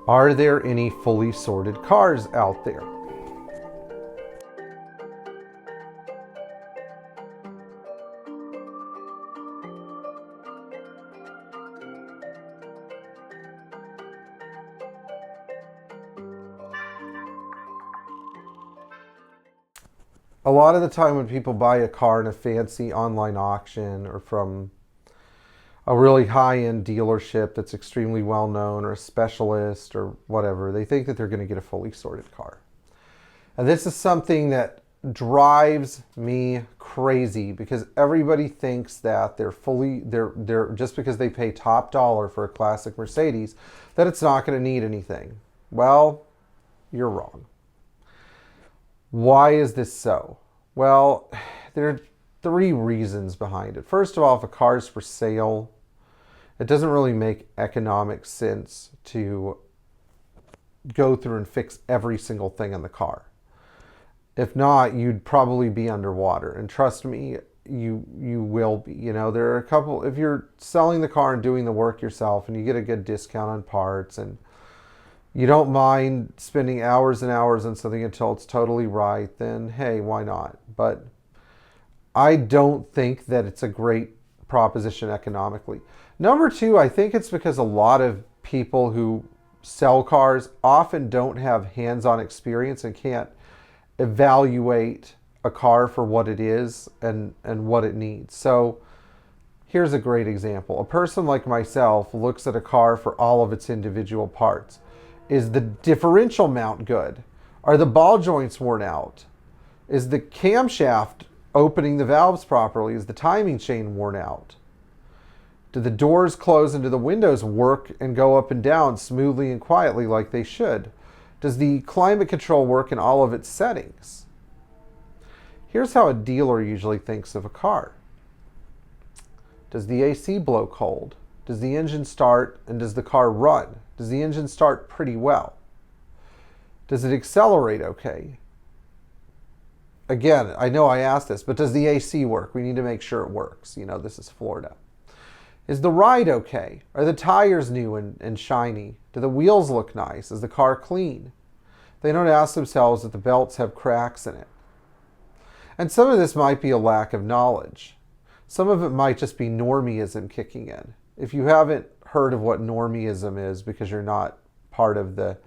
Are there any fully sorted cars out there? A lot of the time when people buy a car in a fancy online auction or from a really high-end dealership that's extremely well known or a specialist or whatever, they think that they're going to get a fully sorted car. And this is something that drives me crazy because everybody thinks that they're just because they pay top dollar for a classic Mercedes that it's not going to need anything. Well, you're wrong. Why is this so? Well, there are three reasons behind it. First of all, if a car is for sale, it doesn't really make economic sense to go through and fix every single thing in the car. If not, you'd probably be underwater. And trust me, you will be. You know, there are a couple, if you're selling the car and doing the work yourself and you get a good discount on parts and you don't mind spending hours and hours on something until it's totally right, then hey, why not? But I don't think that it's a great proposition economically. Number two, I think it's because a lot of people who sell cars often don't have hands-on experience and can't evaluate a car for what it is and what it needs. So here's a great example. A person like myself looks at a car for all of its individual parts. Is the differential mount good? Are the ball joints worn out? Is the camshaft opening the valves properly? Is the timing chain worn out? Do the doors close and do the windows work and go up and down smoothly and quietly like they should? Does the climate control work in all of its settings? Here's how a dealer usually thinks of a car. Does the AC blow cold? Does the engine start and does the car run? Does the engine start pretty well? Does it accelerate okay? Again, I know I asked this, but does the AC work? We need to make sure it works. You know, this is Florida. Is the ride okay? Are the tires new and shiny? Do the wheels look nice? Is the car clean? They don't ask themselves if the belts have cracks in it. And some of this might be a lack of knowledge. Some of it might just be normieism kicking in. If you haven't heard of what normieism is because you're not part of the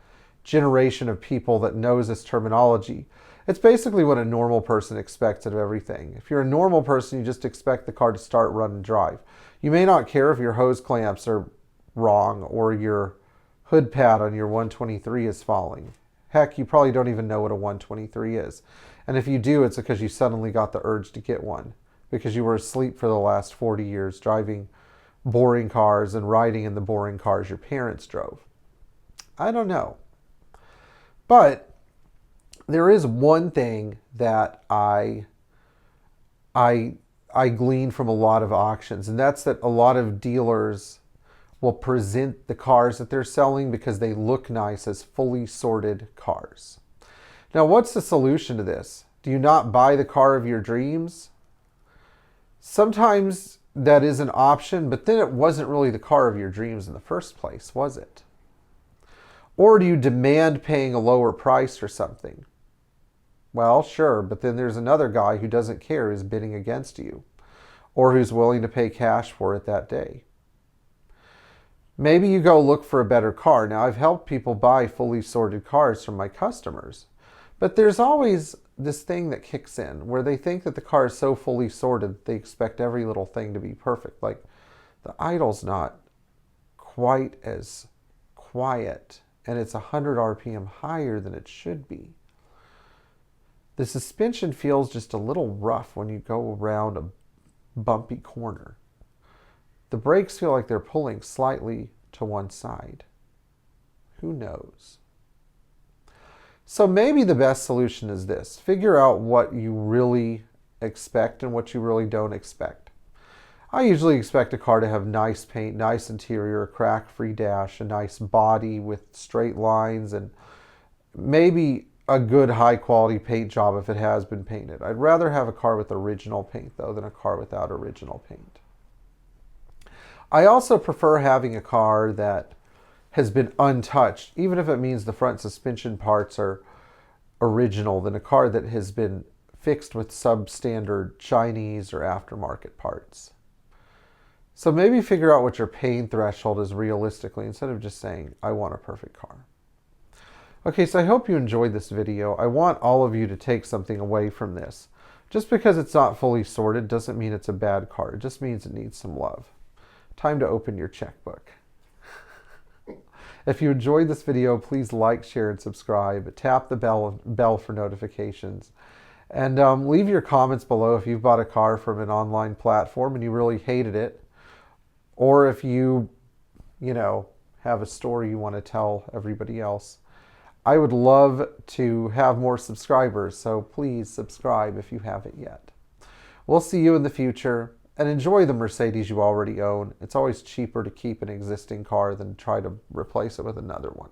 generation of people that knows this terminology, it's basically what a normal person expects out of everything. If you're a normal person, you just expect the car to start, run, and drive. You may not care if your hose clamps are wrong or your hood pad on your 123 is falling. Heck, you probably don't even know what a 123 is. And if you do, it's because you suddenly got the urge to get one because you were asleep for the last 40 years driving boring cars and riding in the boring cars your parents drove. I don't know. But there is one thing that I glean from a lot of auctions, and that's that a lot of dealers will present the cars that they're selling because they look nice as fully sorted cars. Now, what's the solution to this? Do you not buy the car of your dreams? Sometimes that is an option, but then it wasn't really the car of your dreams in the first place, was it? Or do you demand paying a lower price for something? Well, sure, but then there's another guy who doesn't care who's bidding against you or who's willing to pay cash for it that day. Maybe you go look for a better car. Now, I've helped people buy fully sorted cars from my customers, but there's always this thing that kicks in where they think that the car is so fully sorted that they expect every little thing to be perfect. Like the idle's not quite as quiet and it's 100 RPM higher than it should be. The suspension feels just a little rough when you go around a bumpy corner. The brakes feel like they're pulling slightly to one side. Who knows? So maybe the best solution is this. Figure out what you really expect and what you really don't expect. I usually expect a car to have nice paint, nice interior, a crack-free dash, a nice body with straight lines, and maybe a good high-quality paint job if it has been painted. I'd rather have a car with original paint, though, than a car without original paint. I also prefer having a car that has been untouched, even if it means the front suspension parts are original, than a car that has been fixed with substandard Chinese or aftermarket parts. So maybe figure out what your pain threshold is realistically instead of just saying, I want a perfect car. Okay, so I hope you enjoyed this video. I want all of you to take something away from this. Just because it's not fully sorted doesn't mean it's a bad car. It just means it needs some love. Time to open your checkbook. If you enjoyed this video, please like, share, and subscribe. Tap the bell for notifications. And leave your comments below if you've bought a car from an online platform and you really hated it. Or if you have a story you want to tell everybody else. I would love to have more subscribers, so please subscribe if you haven't yet. We'll see you in the future, and enjoy the Mercedes you already own. It's always cheaper to keep an existing car than try to replace it with another one.